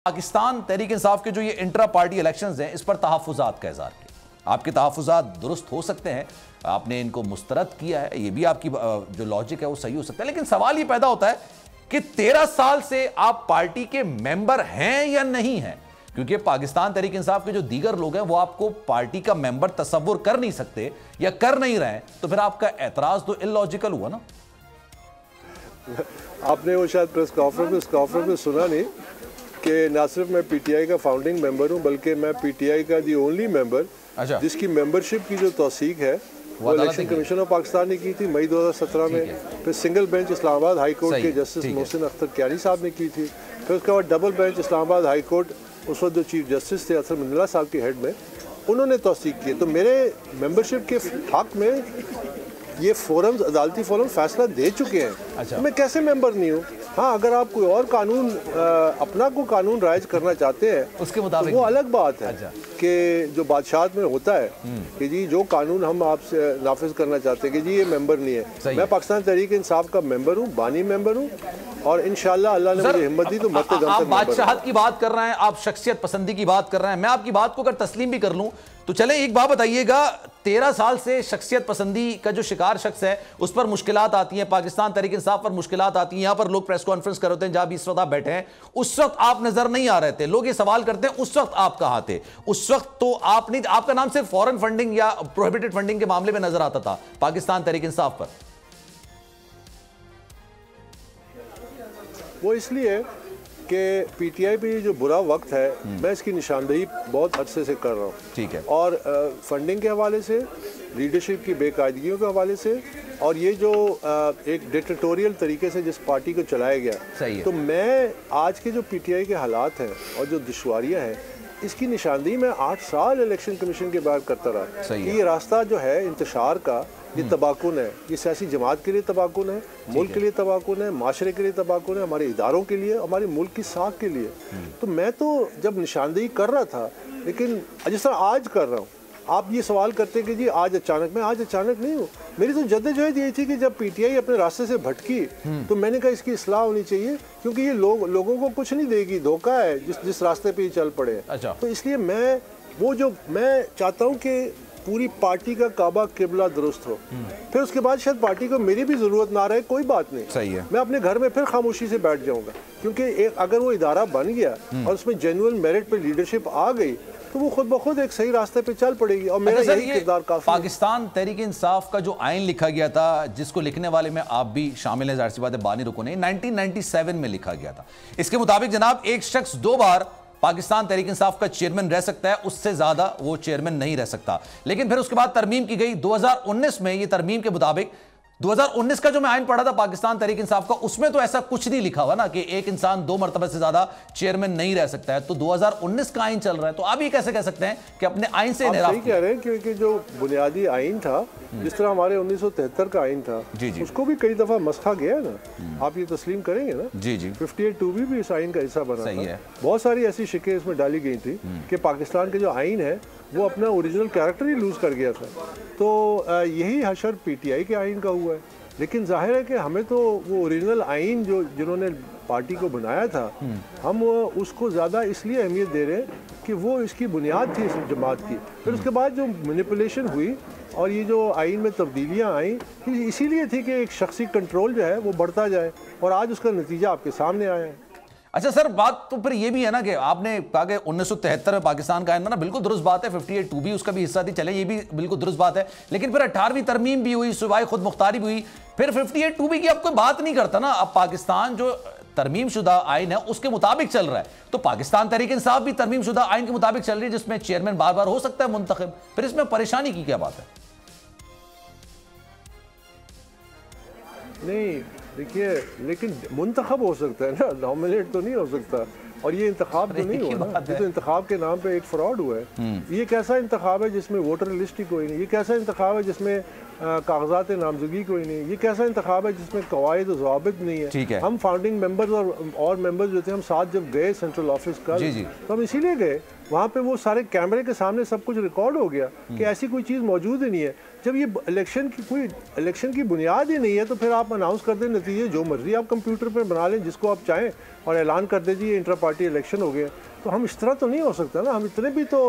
पाकिस्तान तहरीक इंसाफ के जो ये इंट्रा पार्टी इलेक्शंस हैं, इस पर तहफ़्फ़ुज़ात का इज़हार किया। आपके तहफ़्फ़ुज़ात दुरुस्त हो सकते हैं, आपने इनको मुस्तरद किया है, ये भी आपकी जो लॉजिक है वो सही हो सकता है, लेकिन सवाल ये पैदा होता है कि 13 साल से आप पार्टी के मेंबर हैं या नहीं हैं, क्योंकि पाकिस्तान तहरीक इंसाफ के जो दीगर लोग हैं वो आपको पार्टी का मेंबर तस्वुर कर नहीं सकते या कर नहीं रहे, तो फिर आपका एतराज़ तो इलॉजिकल हुआ ना। आपने वो शायद प्रेस कॉन्फ्रेंस में सुना नहीं कि ना सिर्फ मैं पीटीआई का फाउंडिंग मेंबर हूं, बल्कि मैं पीटीआई का दी ओनली मेंबर जिसकी मेंबरशिप की जो तौसीक है वो इलेक्शन कमीशन ऑफ पाकिस्तान ने की थी मई 2017 में। फिर single bench Islamabad high court के जस्टिस मोहसिन अख्तर क्यारी साहब ने की थी। फिर उसके बाद double bench Islamabad high court, उस वक्त जो चीफ जस्टिस थे असर मंजिला साहब के हेड में, उन्होंने तौसीक की। तो मेरे मेंबरशिप के हक में ये फोरम्स, अदालती फोरम फैसला दे चुके हैं। तो मैं कैसे मेंबर नहीं हूँ? हाँ, अगर आप कोई और कानून अपना को कानून राइज करना चाहते हैं उसके मुताबिक, तो वो अलग बात है कि जो बादशाहत में होता है कि जी जो कानून हम आपसे नाफिज करना चाहते हैं कि जी ये मेंबर नहीं है। मैं पाकिस्तान तहरीक इंसाफ का मेंबर हूँ, बानी मेंबर हूँ, और इंशाल्लाह अल्लाह ने मुझे हिम्मत दी तो मरते दम तक। आप बादशाहत की बात कर रहे हैं, आप शख्सियत पसंदी की बात कर रहे हैं, मैं आपकी बात को अगर तस्लीम भी कर लूं तो चले एक बात बताइएगा, 13 साल से शख्सियत पसंदी का जो शिकार शख्स है उस पर मुश्किलात आती हैं, पाकिस्तान तहरीक इंसाफ पर मुश्किलात आती हैं, यहां पर लोग प्रेस कॉन्फ्रेंस कर रहे हैं, जहां भी इस वक्त आप बैठे हैं उस वक्त आप नजर नहीं आ रहे थे। लोग ये सवाल करते हैं उस वक्त आप कहां थे? उस वक्त तो आप नहीं, आपका नाम सिर्फ फॉरेन फंडिंग या प्रोहिबिटेड फंडिंग के मामले में नजर आता था पाकिस्तान तहरीक इंसाफ पर। वो इसलिए कि पीटीआई पे जो बुरा वक्त है मैं इसकी निशानदेही बहुत अरसे से कर रहा हूँ, ठीक है, और फंडिंग के हवाले से, लीडरशिप की बेकायदगियों के हवाले से, और ये जो एक डिक्टेटोरियल तरीके से जिस पार्टी को चलाया गया, सही है। तो मैं आज के जो पीटीआई के हालात हैं और जो दुश्वारियाँ हैं इसकी निशानदेही मैं 8 साल इलेक्शन कमीशन के बाद करता रहा कि ये रास्ता जो है इंतशार का, ये तबाकुन है, ये सियासी जमात के लिए तबाकुन है, मुल्क के लिए तबाकुन है, माशरे के लिए तबाकुन है, हमारे इदारों के लिए, हमारे मुल्क की साख के लिए। तो मैं तो जब निशानदेही कर रहा था, लेकिन जिस तरह आज कर रहा हूँ, आप ये सवाल करते हैं कि जी आज अचानक, मैं आज अचानक नहीं हूँ। मेरी तो जद्दोजहद यही थी कि जब पीटीआई अपने रास्ते से भटकी तो मैंने कहा इसकी इस्लाह होनी चाहिए, क्योंकि ये लोगों को कुछ नहीं देगी, धोखा है जिस रास्ते पे ये चल पड़े। तो इसलिए मैं चाहता हूँ कि पूरी पार्टी का काबा किबला दुरुस्त हो, फिर उसके बाद शायद पार्टी को मेरी भी जरूरत ना रहे, कोई बात नहीं, सही है, मैं अपने घर में फिर खामोशी से बैठ जाऊंगा, क्योंकि अगर वो इदारा बन गया और उसमें जेन्युइन मेरिट पे लीडरशिप आ गई तो वो खुद ब खुद एक सही रास्ते पे चल पड़ेगी। और मेरा यही किरदार काफी। पाकिस्तान तहरीक इंसाफ का जो आइन लिखा गया था, जिसको लिखने वाले में आप भी शामिल हैं, जाहिर सी बात है बानी रुकन, 1997 में लिखा गया था। इसके मुताबिक जनाब एक शख्स 2 बार पाकिस्तान तहरीक इंसाफ का चेयरमैन रह सकता है, उससे ज्यादा वो चेयरमैन नहीं रह सकता। लेकिन फिर उसके बाद तरमीम की गई 2019 में। ये तरमीम के मुताबिक 2019 का जो मैं आइन पढ़ा था पाकिस्तान तहरीक इंसाफ का, उसमें तो ऐसा कुछ नहीं लिखा हुआ ना कि एक इंसान 2 मरतबा से ज्यादा चेयरमैन नहीं रह सकता है। तो 2019 का आइन चल रहा है, तो आप ये कैसे कह सकते हैं कि अपने आइन से इनराफ? सही कह रहे हैं, क्योंकि जो बुनियादी आइन था, जिस तरह हमारे 1973 का आइन था, उसको भी कई दफा मसखा गया है ना, आप ये तस्लीम करेंगे ना। जी जी, 58(2) भी इस आइन का हिस्सा बना था। बहुत सारी ऐसी शिकें इसमें डाली गई थी कि पाकिस्तान के जो आइन है वो अपना ओरिजिनल कैरेक्टर ही लूज कर गया था। तो यही हशर पीटीआई के आइन का हुआ है। लेकिन जाहिर है कि हमें तो वो ओरिजिनल आइन जो जिन्होंने पार्टी को बनाया था, हम उसको ज़्यादा इसलिए अहमियत दे रहे हैं कि वो इसकी बुनियाद थी इस जमात की। फिर उसके बाद जो मैनिपुलेशन हुई और ये जो आइन में तब्दीलियाँ आई, इसीलिए थी कि एक शख्सी कंट्रोल जो है वो बढ़ता जाए, और आज उसका नतीजा आपके सामने आया है। अच्छा सर, बात तो फिर ये भी है ना कि आपने कहा कि 1973 में पाकिस्तान का आइन बना, बिल्कुल दुरुस्त बात है, 58(2) भी उसका भी हिस्सा थी, चले ये भी बिल्कुल दुरुस्त बात है। लेकिन फिर 18वीं तरमीम भी हुई, सूबाई खुद मुख्तारी भी हुई, फिर 58(2) की अब कोई बात नहीं करता ना। अब पाकिस्तान जो तरमीम शुदा आइन है उसके मुताबिक चल रहा है, तो पाकिस्तान तहरीक इंसाफ भी तरमीम शुदा आइन के मुताबिक चल रही है, जिसमें चेयरमैन बार बार हो सकता है मुंतखब। फिर इसमें परेशानी की क्या बात है? नहीं देखिए, लेकिन मुंतखब हो सकता है ना, नॉमिनेट तो नहीं हो सकता। और ये इंतखाब तो नहीं हुआ ना, ये तो इंतखाब के नाम पे एक फ्रॉड हुआ है। ये कैसा इंतखाब है जिसमें वोटर लिस्ट ही कोई नहीं? ये कैसा इंतखाब है जिसमें कागजात नामजदगी कोई नहीं? ये कैसा इंतखाब है जिसमें कवायद और ज़वाबित नहीं है? हम फाउंडिंग मेंबर्स और मेंबर्स जो थे, हम साथ जब गए सेंट्रल ऑफिस का, तो हम इसीलिए गए, वहाँ पे वो सारे कैमरे के सामने सब कुछ रिकॉर्ड हो गया कि ऐसी कोई चीज़ मौजूद ही नहीं है। जब ये इलेक्शन की बुनियाद ही नहीं है तो फिर आप अनाउंस कर दें नतीजे जो मर्जी आप कंप्यूटर पर बना लें जिसको आप चाहें और ऐलान कर दीजिए इंटर पार्टी इलेक्शन हो गया। तो हम इस तरह तो नहीं हो सकता ना, हम इतने भी तो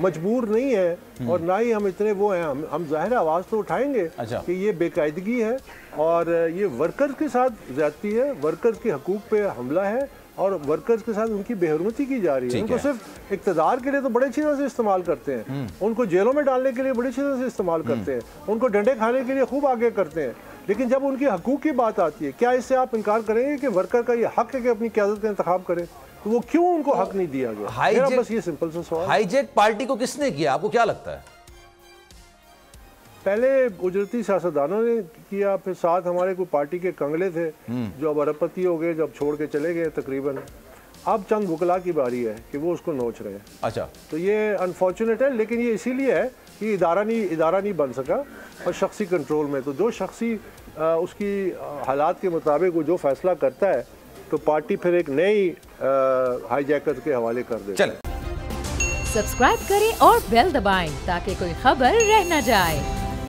मजबूर नहीं है और ना ही हम इतने वो हैं। हम जाहिर आवाज़ तो उठाएंगे कि ये बेकायदगी है और ये वर्कर्स के साथ ज्यादती है, वर्कर्स के हकूक़ पे हमला है और वर्कर्स के साथ उनकी बेहरमती की जा रही है। उनको सिर्फ इक़्तिदार के लिए तो बड़े अच्छी तरह से इस्तेमाल करते हैं, उनको जेलों में डालने के लिए बड़ी अच्छी तरह से इस्तेमाल करते हैं, उनको डंडे खाने के लिए खूब आगे करते हैं। लेकिन जब उनके हकूक़ की बात आती है, क्या इससे आप इनकार करेंगे कि वर्कर का ये हक है कि अपनी क़यादत का इंतखाब करे? तो वो क्यों उनको हक नहीं दिया गया? मेरा बस ये सिंपल सा सवाल। हाईजैक पार्टी को किसने किया, आपको क्या लगता है? पहले उजरती सियासतदानों ने किया, फिर साथ हमारे कोई पार्टी के कंगले थे जो अब अरबपति हो गए, जब छोड़ के चले गए तकरीबन। अब चंद वकला की बारी है कि वो उसको नोच रहे हैं। अच्छा, तो ये अनफॉर्चुनेट है, लेकिन ये इसीलिए है कि इदारा नहीं बन सका और शख्सी कंट्रोल में। तो जो शख्सी उसकी हालात के मुताबिक वो जो फैसला करता है तो पार्टी फिर एक नई हाईजैकर के हवाले कर दे। सब्सक्राइब करें और बेल दबाएं ताकि कोई खबर रह न जाए।